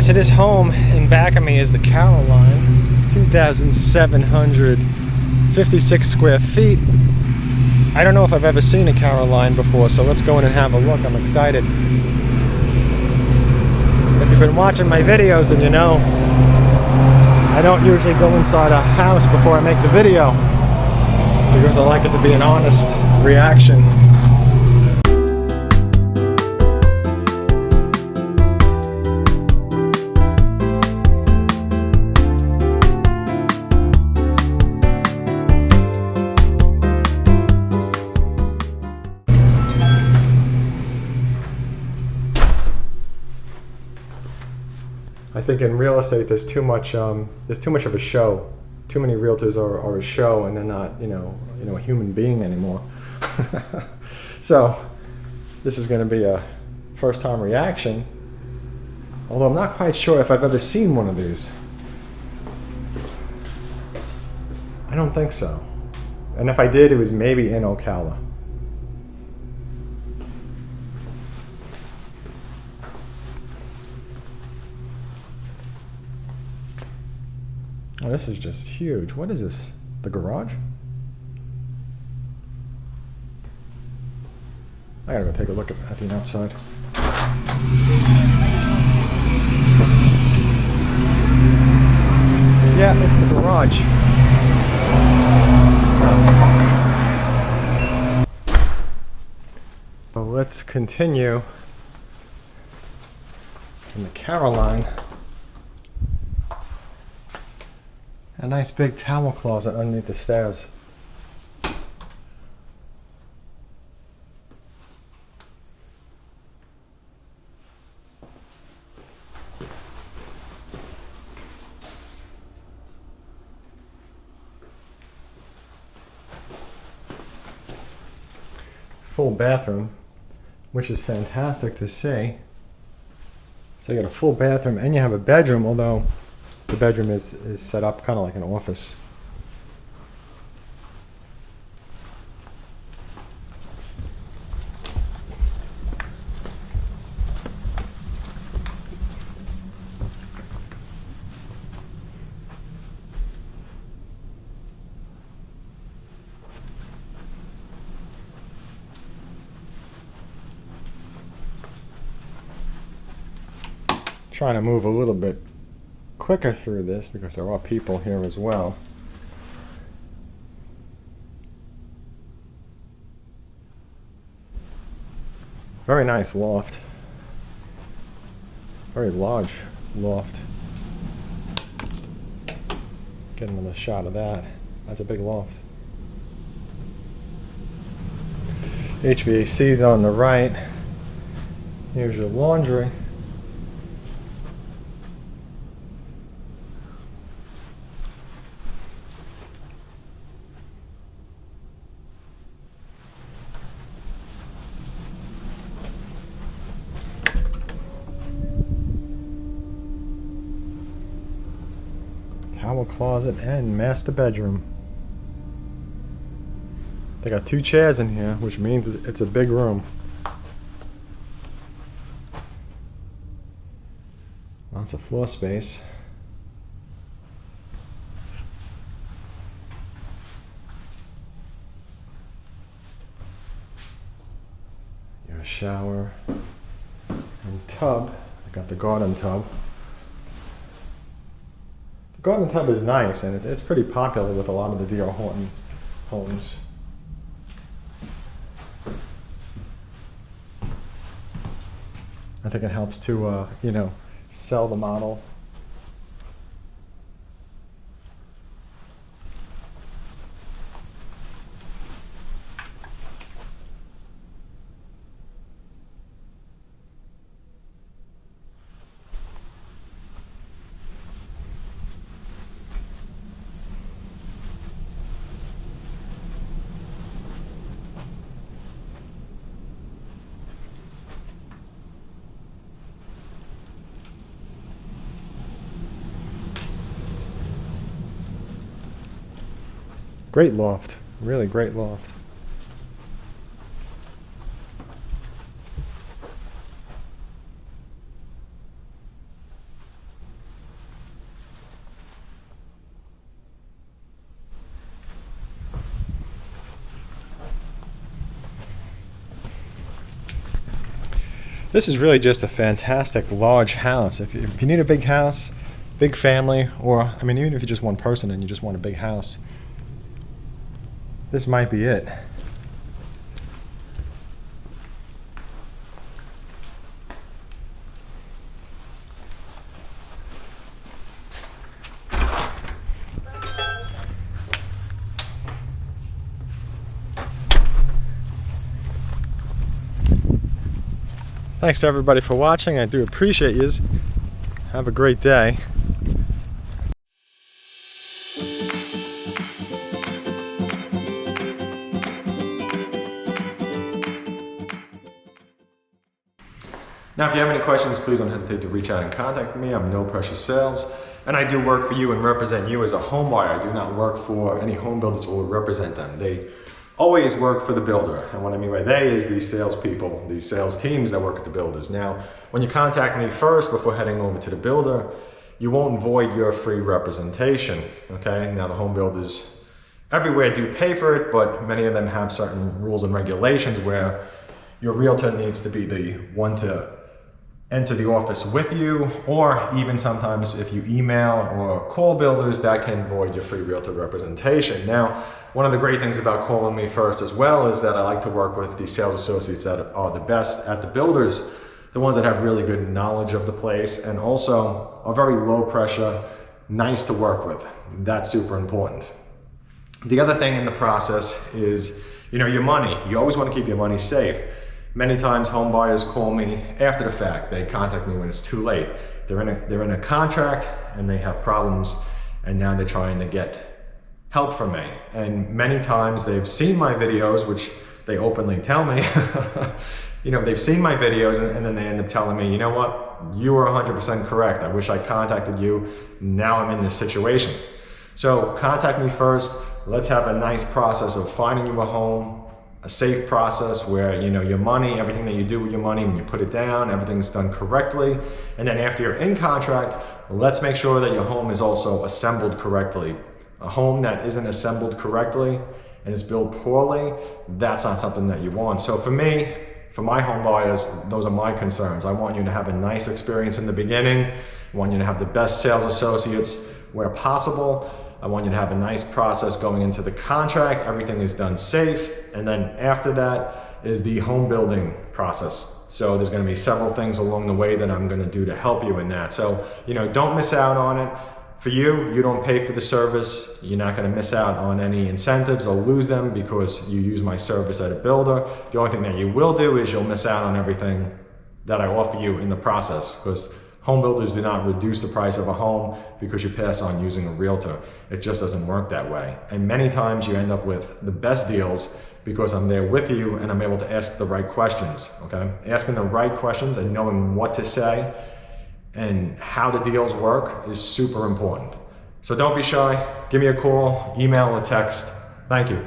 Alright, so this home in back of me is the Caroline, 2,756 square feet. I don't know if I've ever seen a Caroline before, so let's go in and have a look. I'm excited. If you've been watching my videos, then you know I don't usually go inside a house before I make the video, because I like it to be an honest reaction. I think in real estate there's too much of a show. Too many realtors are a show, and they're not, you know, a human being anymore. So this is going to be a first time reaction, although I'm not quite sure if I've ever seen one of these. I don't think so. And if I did, it was maybe in Ocala. Oh, this is just huge. What is this? The garage? I gotta go take a look at the outside. Yeah, it's the garage. But let's continue in the Caroline. A nice big towel closet underneath the stairs. Full bathroom, which is fantastic to see. So you got a full bathroom and you have a bedroom, although the bedroom is set up kind of like an office. Trying to move a little bit quicker through this because there are people here as well. Very nice loft. Very large loft. Get another shot of that. That's a big loft. HVAC's on the right. Here's your laundry. Towel closet and master bedroom. They got 2 chairs in here, which means it's a big room. Lots of floor space. Your shower and tub. I got the garden tub. The garden tub is nice, and it's pretty popular with a lot of the DR Horton homes. I think it helps to, sell the model. Great loft, really great loft. This is really just a fantastic large house. If you need a big house, big family, or I mean, even if you're just one person and you just want a big house, this might be it. Thanks to everybody for watching. I do appreciate yous. Have a great day. Now, if you have any questions, please don't hesitate to reach out and contact me. I'm No Pressure Sales, and I do work for you and represent you as a home buyer. I do not work for any home builders or represent them. They always work for the builder. And what I mean by they is the salespeople, the sales teams that work at the builders. Now, when you contact me first before heading over to the builder, you won't void your free representation, okay? Now, the home builders everywhere do pay for it, but many of them have certain rules and regulations where your realtor needs to be the one to enter the office with you, or even sometimes if you email or call builders, that can void your free realtor representation. Now, one of the great things about calling me first as well is that I like to work with the sales associates that are the best at the builders, the ones that have really good knowledge of the place and also are very low pressure, nice to work with. That's super important. The other thing in the process is, your money. You always want to keep your money safe. Many times home buyers call me after the fact. They contact me when it's too late. They're in a contract and they have problems, and now they're trying to get help from me. And many times they've seen my videos, which they openly tell me, they've seen my videos and then they end up telling me, you know what, you were 100% correct. I wish I contacted you. Now I'm in this situation. So contact me first. Let's have a nice process of finding you a home, a safe process where your money, everything that you do with your money, when you put it down, everything's done correctly. And then after you're in contract, let's make sure that your home is also assembled correctly. A home that isn't assembled correctly and is built poorly, that's not something that you want. So for me, for my home buyers, those are my concerns. I want you to have a nice experience in the beginning. I want you to have the best sales associates where possible. I want you to have a nice process going into the contract. Everything is done safe. And then after that is the home building process. So there's going to be several things along the way that I'm going to do to help you in that. So, don't miss out on it. For you don't pay for the service. You're not going to miss out on any incentives or lose them because you use my service at a builder. The only thing that you will do is you'll miss out on everything that I offer you in the process, because home builders do not reduce the price of a home because you pass on using a realtor. It just doesn't work that way. And many times you end up with the best deals because I'm there with you and I'm able to ask the right questions, okay? Asking the right questions and knowing what to say and how the deals work is super important. So don't be shy. Give me a call, email, or text. Thank you.